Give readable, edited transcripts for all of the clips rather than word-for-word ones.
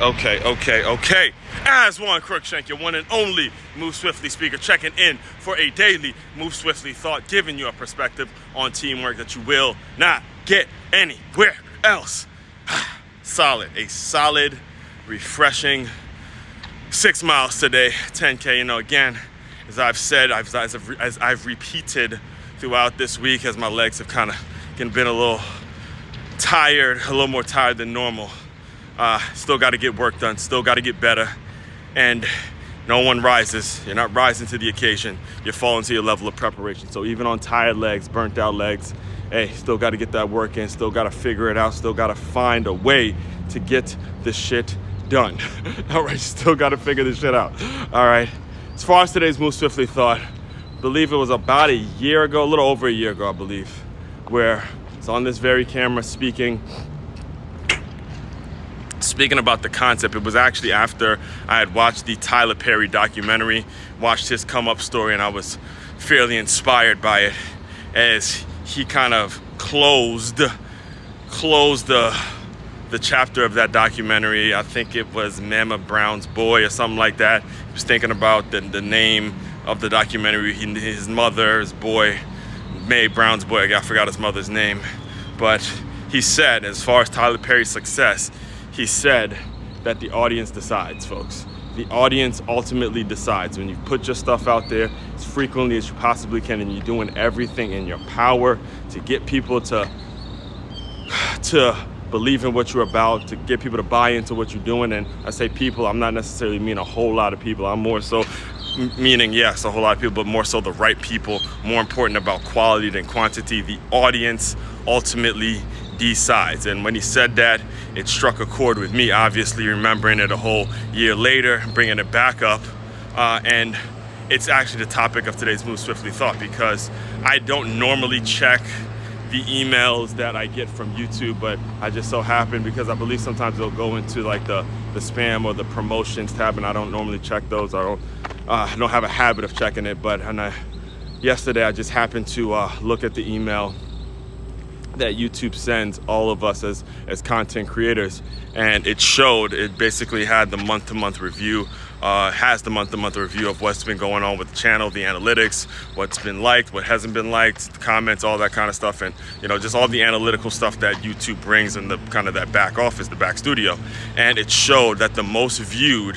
Okay. As Juan Crookshank, your one and only Move Swiftly speaker, checking in for a daily Move Swiftly thought, giving you a perspective on teamwork that you will not get anywhere else. A solid, refreshing 6 miles today, 10K. You know, again, as I've said, as I've repeated throughout this week, as my legs have kind of been a little tired, a little more tired than normal. Still got to get work done, still got to get better, and no one rises. You're not rising to the occasion. You're falling to your level of preparation. So even on tired legs, burnt out legs, hey, still got to get that work in, still got to figure it out, still got to find a way to get the shit done. All right, still got to figure this shit out. All right, as far as today's Move Swiftly thought, I believe it was about a year ago, a little over a year ago, I believe, where it's on this very camera speaking about the concept. It was actually after I had watched the Tyler Perry documentary, watched his come up story, and I was fairly inspired by it as he kind of closed the chapter of that documentary. I think it was Mama Brown's Boy or something like that. He was thinking about the name of the documentary. His mother's boy, Mae Brown's Boy. I forgot his mother's name. But he said, as far as Tyler Perry's success, he said that the audience decides, folks. The audience ultimately decides. When you put your stuff out there as frequently as you possibly can, and you're doing everything in your power to get people to believe in what you're about, to get people to buy into what you're doing. And I say people, I'm not necessarily meaning a whole lot of people. I'm more so meaning, yes, a whole lot of people, but more so the right people. More important about quality than quantity. The audience ultimately decides. And when he said that, it struck a chord with me, obviously remembering it a whole year later, bringing it back up. And it's actually the topic of today's Move Swiftly thought, because I don't normally check the emails that I get from YouTube, but I just so happen, because I believe sometimes they'll go into like the spam or the promotions tab, and I don't normally check those. I don't have a habit of checking it, but yesterday I just happened to look at the email that YouTube sends all of us as content creators, and it basically had the month-to-month review, has the month-to-month review of what's been going on with the channel, the analytics, what's been liked, what hasn't been liked, the comments, all that kind of stuff, and just all the analytical stuff that YouTube brings in the kind of that back office, the back studio. And it showed that the most viewed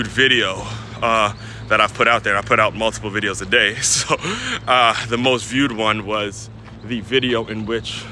video that I've put out there, I put out multiple videos a day, so the most viewed one was the video in which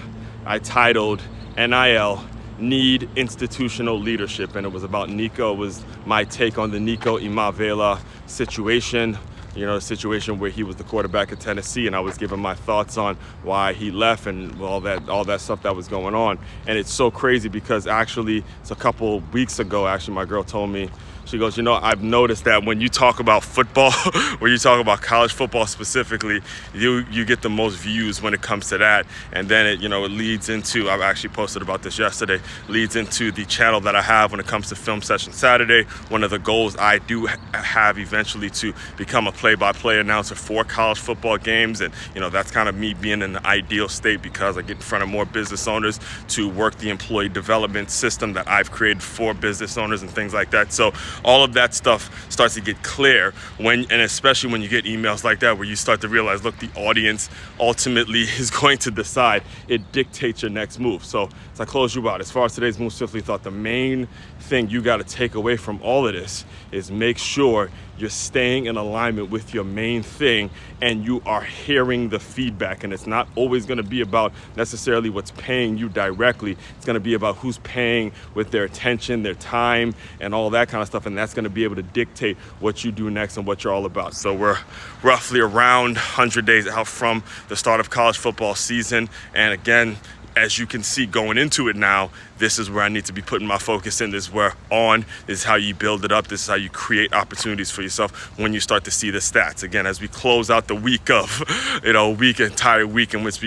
I titled NIL Need Institutional Leadership, and it was about Nico. It was my take on the Nico Imavela situation, the situation where he was the quarterback of Tennessee, and I was giving my thoughts on why he left and all that stuff that was going on. And it's so crazy because actually it's a couple weeks ago, actually my girl told me, she goes, I've noticed that when you talk about football, when you talk about college football specifically, you get the most views when it comes to that. And then it leads into, I've actually posted about this yesterday, leads into the channel that I have when it comes to Film Session Saturday. One of the goals I do have eventually to become a play-by-play announcer for college football games. And, that's kind of me being in the ideal state, because I get in front of more business owners to work the employee development system that I've created for business owners and things like that. So all of that stuff starts to get clear and especially when you get emails like that, where you start to realize, look, the audience ultimately is going to decide. It dictates your next move. So as I close you out, as far as today's Move Swiftly thought, the main thing you got to take away from all of this is make sure you're staying in alignment with your main thing and you are hearing the feedback. And it's not always going to be about necessarily what's paying you directly. It's going to be about who's paying with their attention, their time, and all that kind of stuff. And that's going to be able to dictate what you do next and what you're all about. So we're roughly around 100 days out from the start of college football season. And again, as you can see going into it now, this is where I need to be putting my focus in. This is where this is how you build it up. This is how you create opportunities for yourself when you start to see the stats. Again, as we close out the week of, entire week in which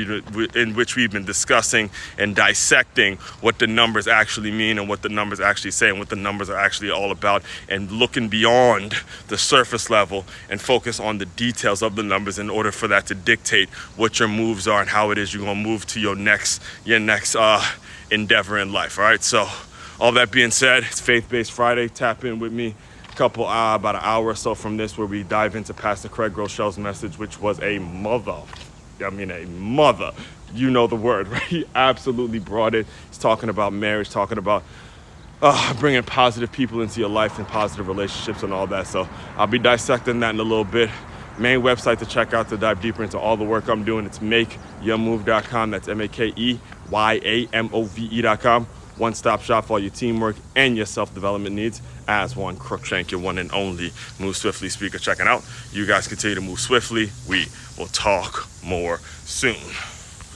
we've been discussing and dissecting what the numbers actually mean and what the numbers actually say and what the numbers are actually all about, and looking beyond the surface level and focus on the details of the numbers in order for that to dictate what your moves are and how it is you're going to move to your next endeavor in life. All right, so all that being said, it's Faith-Based Friday. Tap in with me about an hour or so from this, where we dive into Pastor Craig Groeschel's message, which was a mother. You know the word, right? He absolutely brought it. He's talking about marriage, talking about bringing positive people into your life and positive relationships and all that. So I'll be dissecting that in a little bit. Main website to check out to dive deeper into all the work I'm doing, it's makeyourmove.com. That's MakeYamove.com. One-stop shop for all your teamwork and your self-development needs. As one, Crookshank, your one and only Move Swiftly speaker, checking out. You guys continue to move swiftly. We will talk more soon.